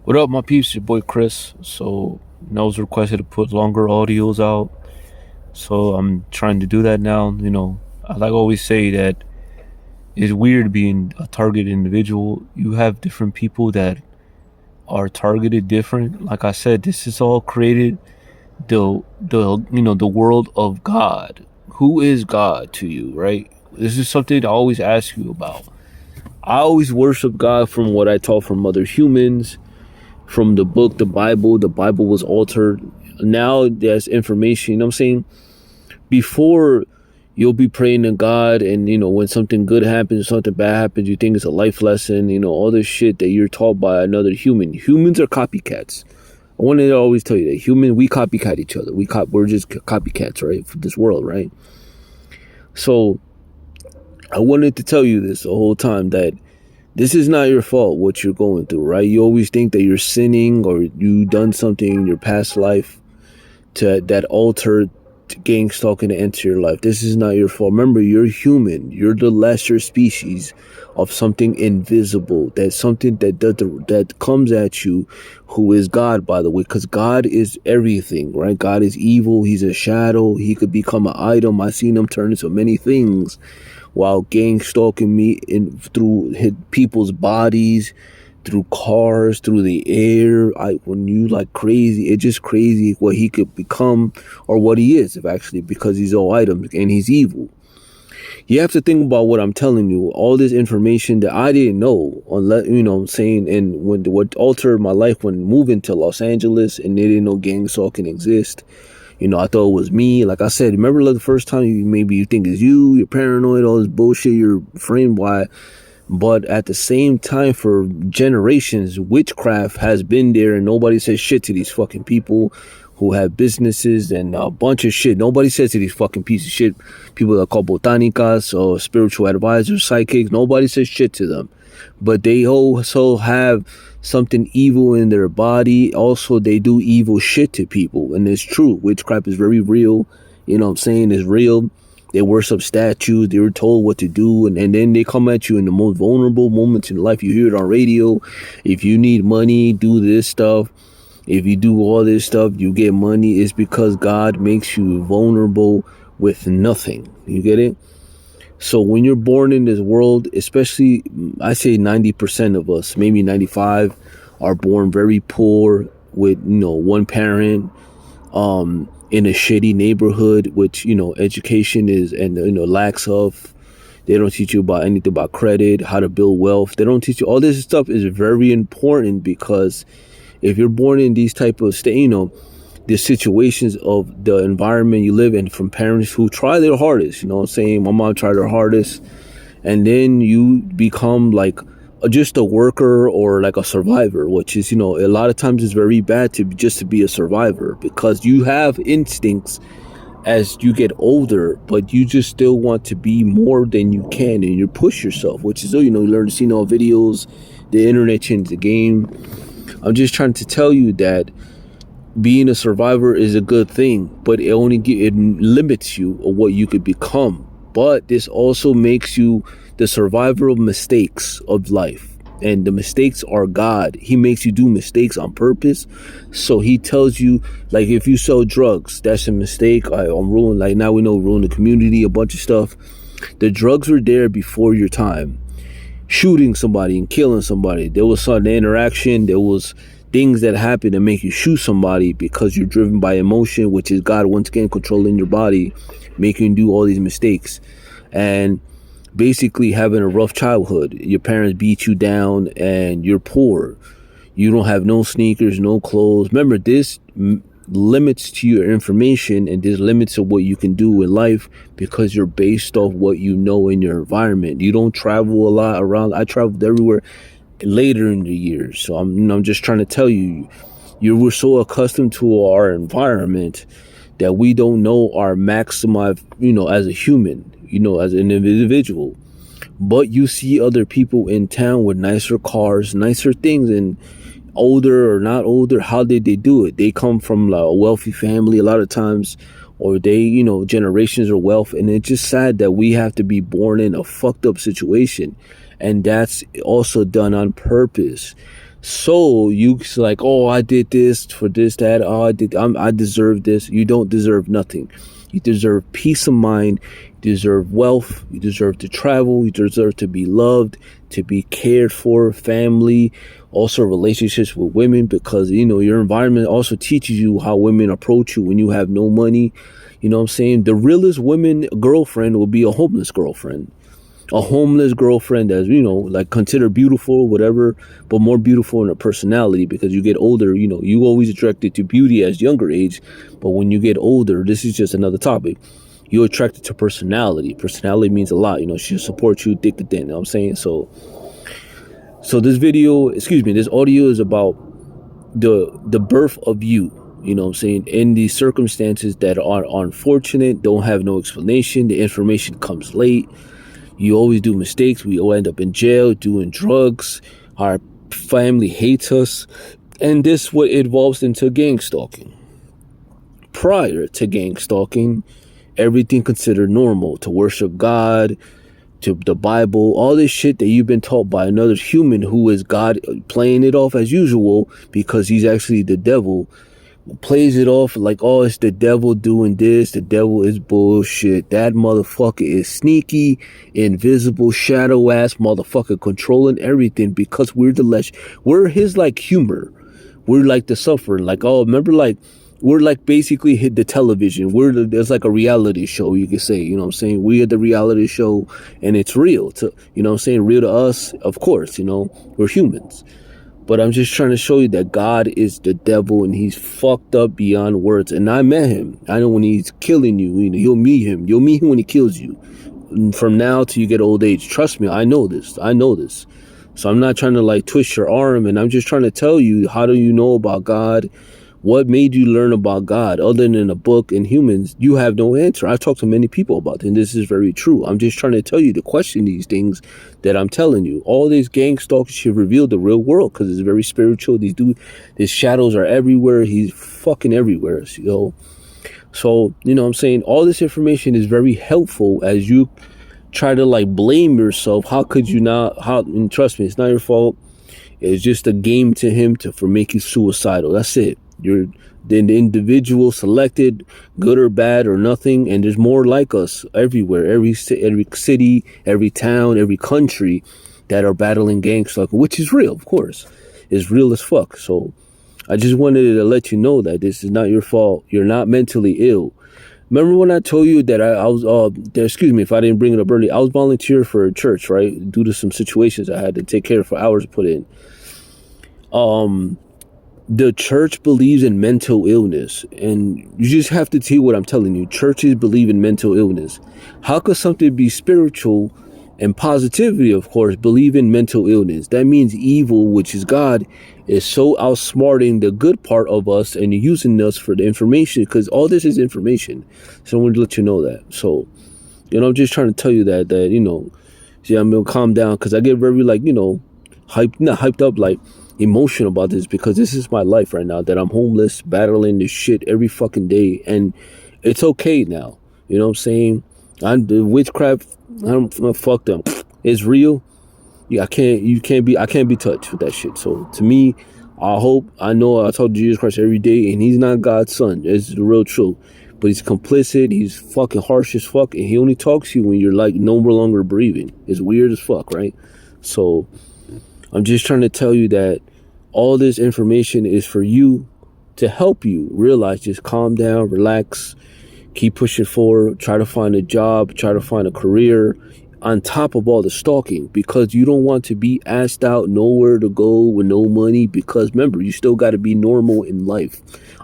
What up, my peeps? Your boy Chris. So, I was requested to put longer audios out. So, I'm trying to do that now. I like always say that it's weird being a target individual. You have different people that are targeted different. Like I said, this is all created the world of God. Who is God to you, right? This is something I always ask you about. I always worship God from what I taught from other humans, from the book, the Bible. The Bible was altered. Now there's information, you know what I'm saying? Before, you'll be praying to God, and when something good happens, something bad happens, you think it's a life lesson, all this shit that you're taught by another human. Humans are copycats. I wanted to always tell you that we copycat each other. We're just copycats, right? For this world, right? So I wanted to tell you this the whole time, that this is not your fault, what you're going through, right? You always think that you're sinning or you done something in your past life that altered gang stalking to enter your life. This is not your fault. Remember, you're human. You're the lesser species of something invisible. That's something that comes at you, who is God, by the way, because God is everything, right? God is evil. He's a shadow. He could become an item. I've seen him turn into many things while gang stalking me through people's bodies, through cars, through the air. When you like crazy, it's just crazy what he could become, or what he is, if actually, because he's all items and he's evil. You have to think about what I'm telling you, all this information that I didn't know, unless, I'm saying, and what altered my life when moving to Los Angeles, and they didn't know gang stalking exist. I thought it was me. Like I said, remember the first time you think it's you're paranoid, all this bullshit you're framed by. But at the same time, for generations, witchcraft has been there, and nobody says shit to these fucking people who have businesses and a bunch of shit. Nobody says to these fucking pieces of shit people that call botanicas or spiritual advisors, psychics. Nobody says shit to them. But they also have something evil in their body. Also, they do evil shit to people. And it's true. Witchcraft is very real. You know what I'm saying? It's real. They worship statues. They were told what to do. And then they come at you in the most vulnerable moments in life. You hear it on radio. If you need money, do this stuff. If you do all this stuff, you get money. It's because God makes you vulnerable with nothing. You get it? So when you're born in this world, especially, I say 90% of us, maybe 95, are born very poor with, one parent, in a shitty neighborhood, which, education is, and, lacks of. They don't teach you about anything about credit, how to build wealth. They don't teach you. All this stuff is very important, because if you're born in these type of the situations of the environment you live in, from parents who try their hardest, you know what I'm saying? My mom tried her hardest, and then you become like just a worker or like a survivor, which is, a lot of times it's very bad to be a survivor, because you have instincts as you get older, but you just still want to be more than you can, and you push yourself, which is, you learn to see videos. The internet changed the game. I'm just trying to tell you that being a survivor is a good thing, but it limits you of what you could become. But this also makes you the survivor of mistakes of life. And the mistakes are God. He makes you do mistakes on purpose. So he tells you, like, if you sell drugs, that's a mistake. I'm ruining, like, now we know, ruin the community, a bunch of stuff. The drugs were there before your time. Shooting somebody and killing somebody. There was some interaction. There was things that happen to make you shoot somebody because you're driven by emotion, which is God once again controlling your body, making you do all these mistakes, and basically having a rough childhood. Your parents beat you down, and you're poor. You don't have no sneakers, no clothes. Remember, this limits to your information, and there's limits to what you can do in life, because you're based off what you know in your environment. You don't travel a lot around. I traveled everywhere later in the years. So I'm just trying to tell you, we're so accustomed to our environment that we don't know our maximum, as a human, as an individual. But you see other people in town with nicer cars, nicer things, and older or not older, how did they do it? They come from a wealthy family a lot of times, or they, generations of wealth. And it's just sad that we have to be born in a fucked up situation. and that's also done on purpose. So you like, oh, I did this for this, that. Oh, I deserve this. You don't deserve nothing. You deserve peace of mind. You deserve wealth. You deserve to travel. You deserve to be loved, to be cared for, family, also relationships with women, because, you know, your environment also teaches you how women approach you when you have no money. You know what I'm saying? The realest women girlfriend will be a homeless girlfriend. A homeless girlfriend that's, you know, like considered beautiful, whatever, but more beautiful in her personality, because you get older, you know, you always attracted to beauty as younger age, but when you get older, this is just another topic. You're attracted to personality. Personality means a lot, you know, she'll support you thick to thin, you know what I'm saying? So this audio is about the birth of you. You know what I'm saying? In these circumstances that are unfortunate, don't have no explanation, the information comes late. You always do mistakes. We all end up in jail doing drugs. Our family hates us. And this what evolves into gang stalking. Prior to gang stalking, everything considered normal, to worship God, to the Bible, all this shit that you've been taught by another human who is God, playing it off as usual because he's actually the devil. Plays it off like, oh, it's the devil doing this, the devil is bullshit, that motherfucker is sneaky, invisible, shadow ass motherfucker controlling everything, because we're his like humor, we're like the suffering, like, oh, remember, like, we're like basically hit the television, there's like a reality show, you could say, you know what I'm saying, we are the reality show, and it's real to, you know what I'm saying, real to us, of course, you know, we're humans. But I'm just trying to show you that God is the devil, and he's fucked up beyond words. And I met him. I know when he's killing you, you know, you'll meet him. You'll meet him when he kills you. And from now till you get old age. Trust me, I know this. I know this. So I'm not trying to like twist your arm, and I'm just trying to tell you, how do you know about God? What made you learn about God other than a book and humans? You have no answer. I've talked to many people about this, and this is very true. I'm just trying to tell you to question these things that I'm telling you. All these gang stalkers should reveal the real world, because it's very spiritual. These shadows are everywhere. He's fucking everywhere, you know. So, you know what I'm saying? All this information is very helpful as you try to like blame yourself. How could you not? And trust me, it's not your fault. It's just a game to him for make you suicidal. That's it. You're the individual selected, good or bad or nothing, and there's more like us everywhere, every city, every town, every country that are battling gang stalking, which is real, of course. It's real as fuck. So I just wanted to let you know that this is not your fault. You're not mentally ill. Remember when I told you that I was, excuse me if I didn't bring it up earlier, I was volunteer for a church, right? Due to some situations I had to take care of for hours put in. The church believes in mental illness, and you just have to see what I'm telling you. Churches believe in mental illness. How could something be spiritual and positivity, of course, believe in mental illness? That means evil, which is God, is so outsmarting the good part of us and using us for the information, because all this is information. So I wanted to let you know that. So, you know, I'm just trying to tell you that, you know, see, I'm going to calm down, because I get very, like, you know, not hyped up, like, emotional about this, because this is my life right now, that I'm homeless, battling this shit every fucking day, and it's okay now. You know what I'm saying? The witchcraft, fuck them. It's real. Yeah, I can't be touched with that shit. So to me, I know I talk to Jesus Christ every day, and he's not God's son. It's the real truth. But he's complicit, he's fucking harsh as fuck, and he only talks to you when you're like no longer breathing. It's weird as fuck, right? So I'm just trying to tell you that all this information is for you, to help you realize, just calm down, relax, keep pushing forward, try to find a job, try to find a career on top of all the stalking, because you don't want to be asked out, nowhere to go with no money, because remember, you still got to be normal in life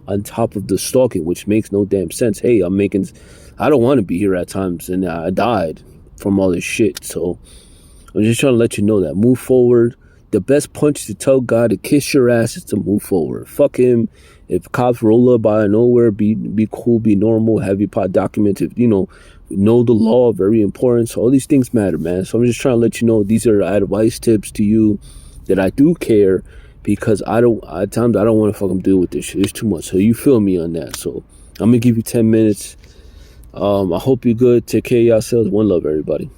on top of the stalking, which makes no damn sense. Hey, I don't want to be here at times, and I died from all this shit. So I'm just trying to let you know that. Move forward. The best punch to tell God to kiss your ass is to move forward. Fuck him. If cops roll up out of nowhere, be cool, be normal, have your pot documented, you know the law, very important. So all these things matter, man. So I'm just trying to let you know these are advice tips to you, that I do care, because at times I don't want to fucking deal with this shit. It's too much. So you feel me on that. So I'm gonna give you 10 minutes. I hope you're good. Take care of yourselves. One love, everybody.